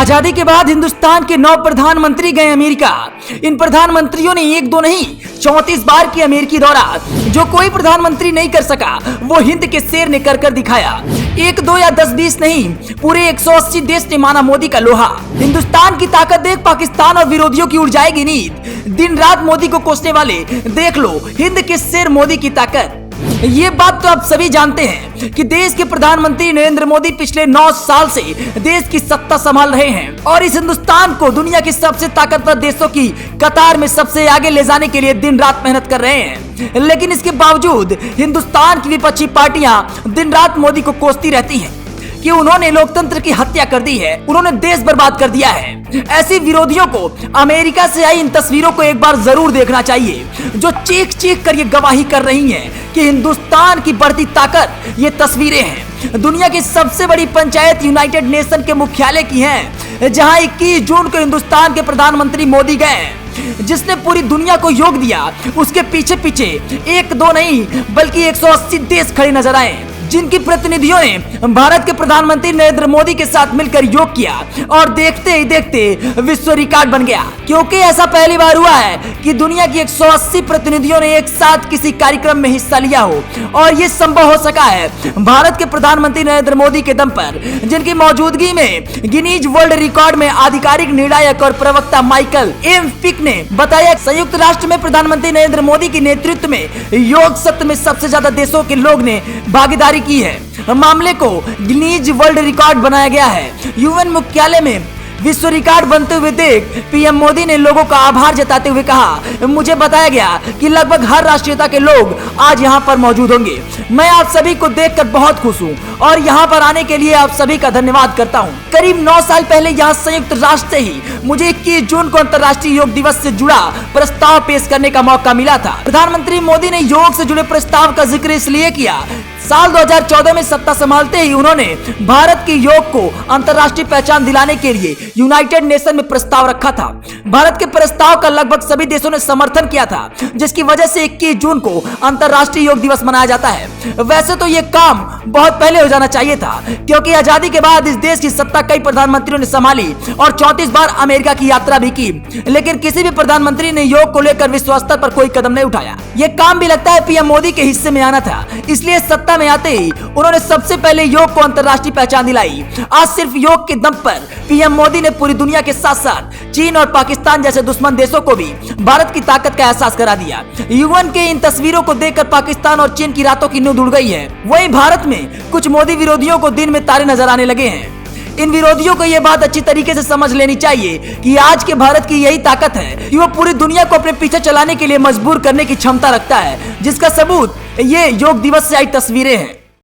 आजादी के बाद हिंदुस्तान के 9 प्रधानमंत्री गए अमेरिका। इन प्रधानमंत्रियों ने एक दो नहीं 34 बार की अमेरिकी दौरा। जो कोई प्रधानमंत्री नहीं कर सका वो हिंद के शेर ने कर दिखाया। 1 2 या 10 20 नहीं, पूरे 180 देश ने माना मोदी का लोहा। हिंदुस्तान की ताकत देख पाकिस्तान और विरोधियों की उड़ जाएगी नींद। दिन रात मोदी को कोसने वाले देख लो हिंद के शेर मोदी की ताकत। ये बात तो आप सभी जानते हैं कि देश के प्रधानमंत्री नरेंद्र मोदी पिछले 9 साल से देश की सत्ता संभाल रहे हैं और इस हिंदुस्तान को दुनिया के सबसे ताकतवर देशों की कतार में सबसे आगे ले जाने के लिए दिन रात मेहनत कर रहे हैं। लेकिन इसके बावजूद हिंदुस्तान की विपक्षी पार्टियां दिन रात मोदी को कोसती रहती हैं कि उन्होंने लोकतंत्र की हत्या कर दी है, उन्होंने देश बर्बाद कर दिया है। ऐसे विरोधियों को अमेरिका से आई इन तस्वीरों को एक बार जरूर देखना चाहिए, जो चीख चीख कर ये गवाही कर रही हैं कि हिंदुस्तान की बढ़ती ताकत ये तस्वीरें हैं। दुनिया की सबसे बड़ी पंचायत यूनाइटेड नेशन के मुख्यालय की हैं, जहां 21 जून को हिंदुस्तान के प्रधानमंत्री मोदी गए, जिसने पूरी दुनिया को योग दिया। उसके पीछे पीछे 1 2 नहीं बल्कि 180 देश खड़े नजर आए, जिनकी प्रतिनिधियों ने भारत के प्रधानमंत्री नरेंद्र मोदी के साथ मिलकर योग किया और देखते ही देखते विश्व रिकॉर्ड बन गया। क्योंकि ऐसा पहली बार हुआ है कि दुनिया की 180 प्रतिनिधियों ने एक साथ किसी कार्यक्रम में हिस्सा लिया हो और ये संभव हो सका है भारत के प्रधानमंत्री नरेंद्र मोदी के दम पर, जिनकी मौजूदगी में गिनीज वर्ल्ड रिकॉर्ड में आधिकारिक निर्णायक और प्रवक्ता माइकल एम फिक ने बताया संयुक्त राष्ट्र में प्रधानमंत्री नरेंद्र मोदी के नेतृत्व में योग सत्र में सबसे ज्यादा देशों के लोग ने भागीदारी की है। मामले को गिनीज वर्ल्ड रिकॉर्ड बनाया गया है। यूएन मुख्यालय में विश्व रिकॉर्ड बनते हुए देख पीएम मोदी ने लोगों का आभार जताते हुए कहा, मुझे बताया गया कि लगभग हर राष्ट्रीयता के लोग आज यहाँ पर मौजूद होंगे। मैं आप सभी को देखकर बहुत खुश हूँ और यहाँ पर आने के लिए आप सभी का धन्यवाद करता हूँ। करीब 9 साल पहले यहाँ संयुक्त राष्ट्र से ही मुझे 21 जून को अंतर्राष्ट्रीय योग दिवस से जुड़ा प्रस्ताव पेश करने का मौका मिला था। प्रधानमंत्री मोदी ने योग से जुड़े प्रस्ताव का जिक्र इसलिए किया, साल 2014 में सत्ता संभालते ही उन्होंने भारत के योग को अंतर्राष्ट्रीय पहचान दिलाने के लिए यूनाइटेड नेशन में प्रस्ताव रखा था। भारत के प्रस्ताव का लगभग सभी देशों ने समर्थन किया था, जिसकी वजह से 21 जून को अंतर्राष्ट्रीय योग दिवस मनाया जाता है। वैसे तो ये काम बहुत पहले हो जाना चाहिए था, क्योंकि आजादी के बाद इस देश की सत्ता कई प्रधानमंत्रियों ने संभाली और 34 बार अमेरिका की यात्रा भी की, लेकिन किसी भी प्रधानमंत्री ने योग को लेकर विश्व स्तर पर कोई कदम नहीं उठाया। ये काम भी लगता है पीएम मोदी के हिस्से में आना था, इसलिए सत्ता में आते ही उन्होंने सबसे पहले योग को अंतर्राष्ट्रीय पहचान दिलाई। आज सिर्फ योग के दम पर पीएम मोदी ने पूरी दुनिया के साथ साथ चीन और पाकिस्तान जैसे दुश्मन देशों को भी भारत की ताकत का एहसास करा दिया। यूएन के इन तस्वीरों को देखकर पाकिस्तान और चीन की रातों की नींद उड़ गई है। वहीं भारत में कुछ मोदी विरोधियों को दिन में तारे नजर आने लगे हैं। इन विरोधियों को यह बात अच्छी तरीके से समझ लेनी चाहिए कि आज के भारत की यही ताकत है कि वो पूरी दुनिया को अपने पीछे चलाने के लिए मजबूर करने की क्षमता रखता है, जिसका सबूत ये योग दिवस से आई तस्वीरें हैं।